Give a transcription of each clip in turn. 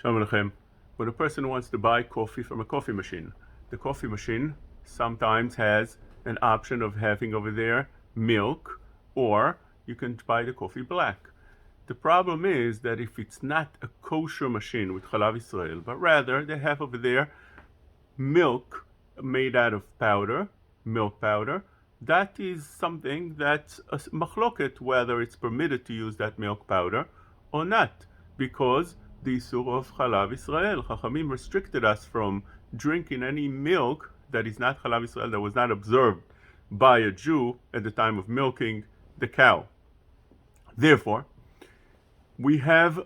Shalom Aleichem. When a person wants to buy coffee from a coffee machine, the coffee machine sometimes has an option of having over there milk, or you can buy the coffee black. The problem is that if it's not a kosher machine with Chalav Israel, but rather they have over there milk made out of powder, milk powder, that is something that's a machloket whether it's permitted to use that milk powder or not, because the Isur of Chalav Israel. Chachamim restricted us from drinking any milk that is not Chalav Israel, that was not observed by a Jew at the time of milking the cow. Therefore, we have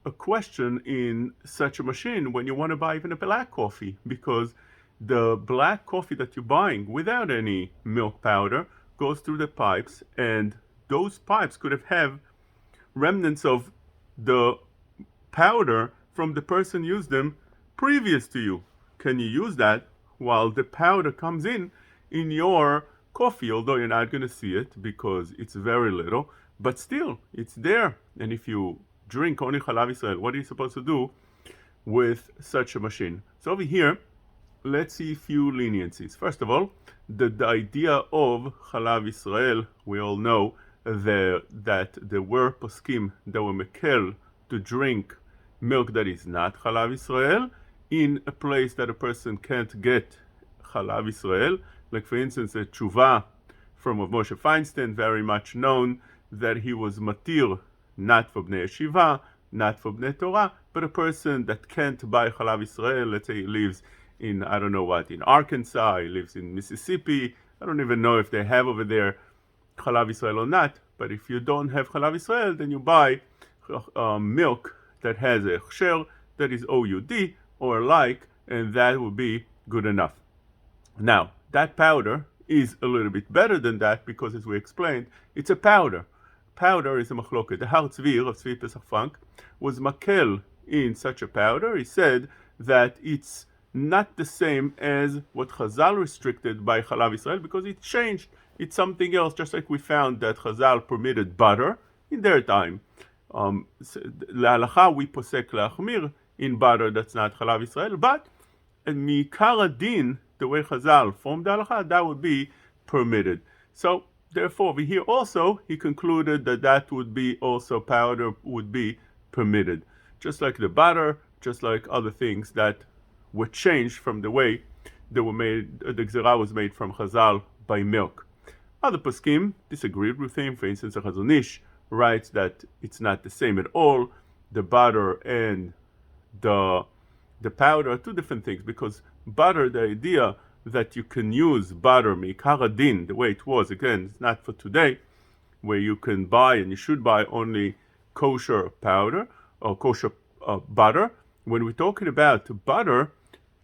a question in such a machine when you want to buy even a black coffee, because the black coffee that you're buying without any milk powder goes through the pipes, and those pipes could have remnants of the powder from the person used them previous to you. Can you use that while the powder comes in your coffee, although you're not going to see it because it's very little, but still it's there. And if you drink only Chalav Israel, what are you supposed to do with such a machine? So over here, let's see a few leniencies. First of all, the idea of Chalav Israel, we all know that there were poskim that were mekel to drink milk that is not Chalav Israel in a place that a person can't get Chalav Israel. Like for instance, a tshuva from Rav Moshe Feinstein, very much known, that he was matir not for Bnei Yeshiva, not for Bnei Torah, but a person that can't buy Chalav Israel. Let's say he lives in, I don't know what, in Arkansas, he lives in Mississippi. I don't even know if they have over there Chalav Israel or not, but if you don't have Chalav Israel, then you buy milk that has a chsher that is OUD or like, and that will be good enough. Now, that powder is a little bit better than that because, as we explained, it's a powder. Powder is a machloket. The Har Tzvi of Tzvi Pesach Frank was makel in such a powder. He said that it's not the same as what Chazal restricted by Chalav Israel because it changed. It's something else, just like we found that Chazal permitted butter in their time. Le'alacha we posek le'achmir in butter that's not Chalav Israel, but mikar adin, the way Chazal formed the halacha, that would be permitted. So therefore, over here also, he concluded that that would be also powder would be permitted, just like the butter, just like other things that were changed from the way they were made. The gzera was made from Chazal by milk. Other poskim disagreed with him. For instance, a Chazon Ish writes that it's not the same at all. The butter and the powder are two different things, because butter, the idea that you can use butter mikar adin, the way it was, again, it's not for today, where you can buy and you should buy only kosher powder or kosher butter. When we're talking about butter,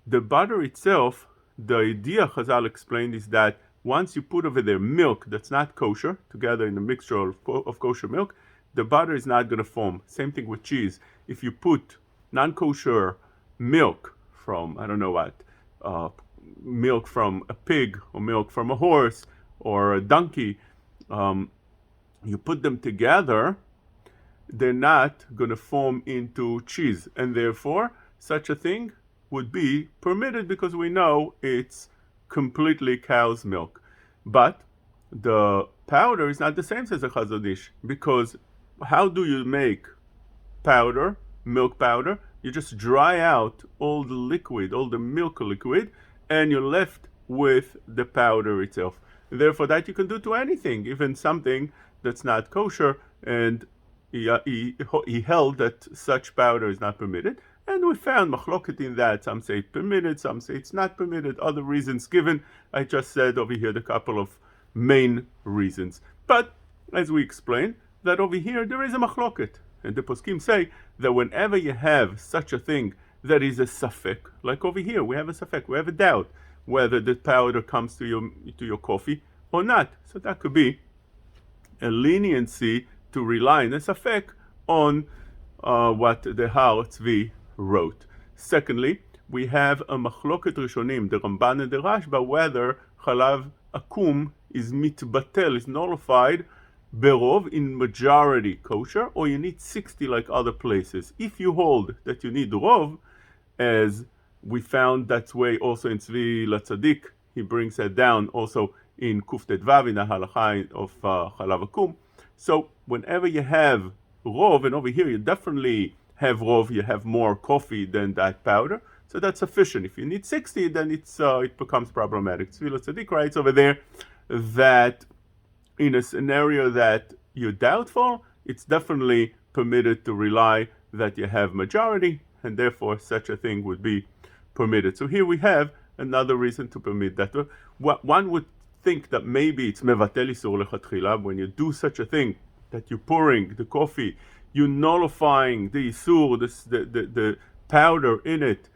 the butter itself, the idea Chazal explained is that once you put over there milk that's not kosher, together in a mixture of kosher milk, the butter is not going to form. Same thing with cheese. If you put non-kosher milk from, I don't know what, milk from a pig or milk from a horse or a donkey, you put them together, they're not going to form into cheese. And therefore, such a thing would be permitted because we know it's completely cow's milk. But the powder is not the same as a Chazon Ish, because how do you make powder, milk powder? You just dry out all the liquid, all the milk liquid, and you're left with the powder itself. Therefore, that you can do to anything, even something that's not kosher, and he held that such powder is not permitted. And we found machloket in that. Some say it's permitted, some say it's not permitted. Other reasons given. I just said over here the couple of main reasons. But as we explained, that over here there is a machloket. And the poskim say that whenever you have such a thing that is a safek, like over here, we have a safek, we have a doubt whether the powder comes to your coffee or not. So that could be a leniency to rely in a safek on what the Har Tzvi wrote. Secondly, we have a machloket rishonim, the Ramban and the Rashba, whether chalav akum is mitbatel, is nullified berov, in majority kosher, or you need 60 like other places. If you hold that you need rov, as we found that's way also in Tzvi Latzadik, he brings that down also in Kuftet Vav, in the halacha of Chalav Akum. So whenever you have rov, and over here you definitely have rov, you have more coffee than that powder, so that's sufficient. If you need 60, then it becomes problematic. Tzvi Latzadik writes over there that in a scenario that you're doubtful, it's definitely permitted to rely that you have majority, and therefore such a thing would be permitted. So here we have another reason to permit that. One would think that maybe it's mevatel isur lechatchila, when you do such a thing, that you're pouring the coffee, you're nullifying the isur, the powder in it,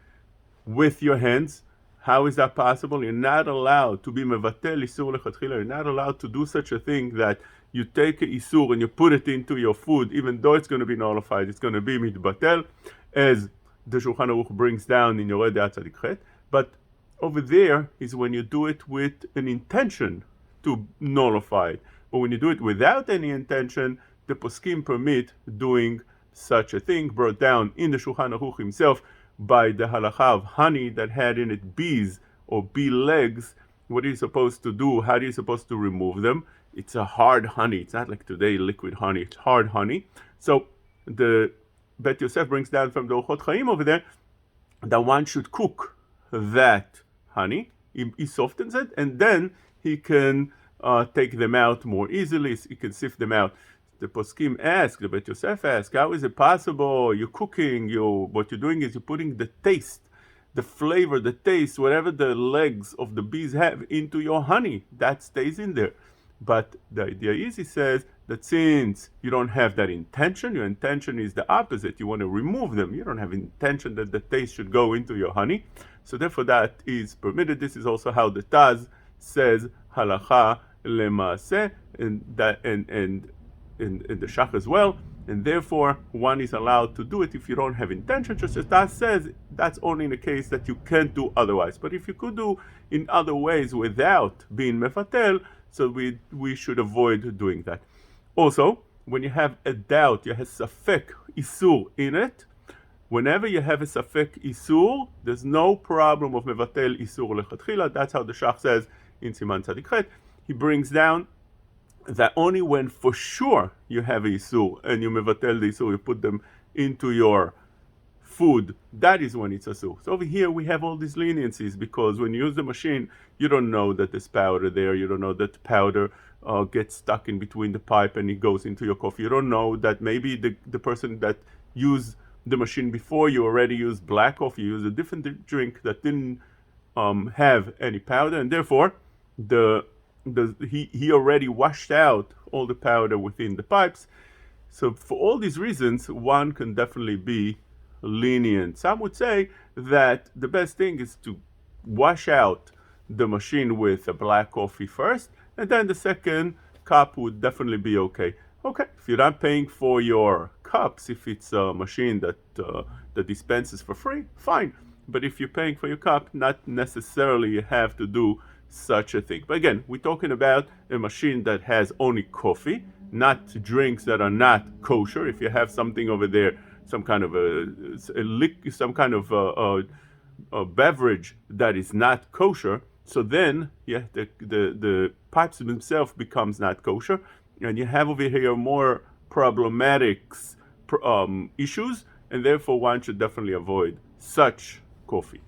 with your hands. How is that possible? You're not allowed to be mevatel isur lechatchila. You're not allowed to do such a thing that you take a isur and you put it into your food, even though it's going to be nullified, it's going to be mitbatel, as the Shulchan Aruch brings down in Yoreh De'at Tzadik Chet. But over there is when you do it with an intention to nullify it. But when you do it without any intention, the poskim permit doing such a thing, brought down in the Shulchan Aruch himself by the halacha of honey that had in it bees or bee legs. What are you supposed to do? How are you supposed to remove them? It's a hard honey. It's not like today liquid honey. It's hard honey. So the Bet Yosef brings down from the Orchot Chaim over there that one should cook that honey. He softens it, and then he can take them out more easily. He can sift them out. The poskim ask, the Bet Yosef ask, how is it possible? You're cooking. What you're doing is you're putting the taste, the flavor, the taste, whatever the legs of the bees have, into your honey. That stays in there. But the idea is, he says, that since you don't have that intention, your intention is the opposite. You want to remove them. You don't have intention that the taste should go into your honey. So therefore that is permitted. This is also how the Taz says halacha lemaaseh, and the Shach as well. And therefore one is allowed to do it if you don't have intention. Just as Taz says, that's only in the case that you can't do otherwise. But if you could do in other ways without being mefatel, so we should avoid doing that. Also, when you have a doubt, you have safek isur in it. Whenever you have a safek isur, there's no problem of mevatel isur lechatchila. That's how the Shach says in Siman Tzadik Chet. He brings down that only when for sure you have a isur and you mevatel the isur, you put them into your food, that is when it's asur. So over here we have all these leniencies, because when you use the machine, you don't know that there's powder there. You don't know that powder gets stuck in between the pipe and it goes into your coffee. You don't know that maybe the person that used the machine before you already used black coffee, used a different drink that didn't have any powder, and therefore he already washed out all the powder within the pipes. So for all these reasons, one can definitely be lenient. Some would say that the best thing is to wash out the machine with a black coffee first, and then the second cup would definitely be okay. Okay, if you're not paying for your cups, if it's a machine that dispenses for free, fine. But if you're paying for your cup, not necessarily you have to do such a thing. But again, we're talking about a machine that has only coffee, not drinks that are not kosher. If you have something over there, some kind of a beverage that is not kosher, so then the pipes themselves becomes not kosher, and you have over here more problematic issues, and therefore one should definitely avoid such coffee.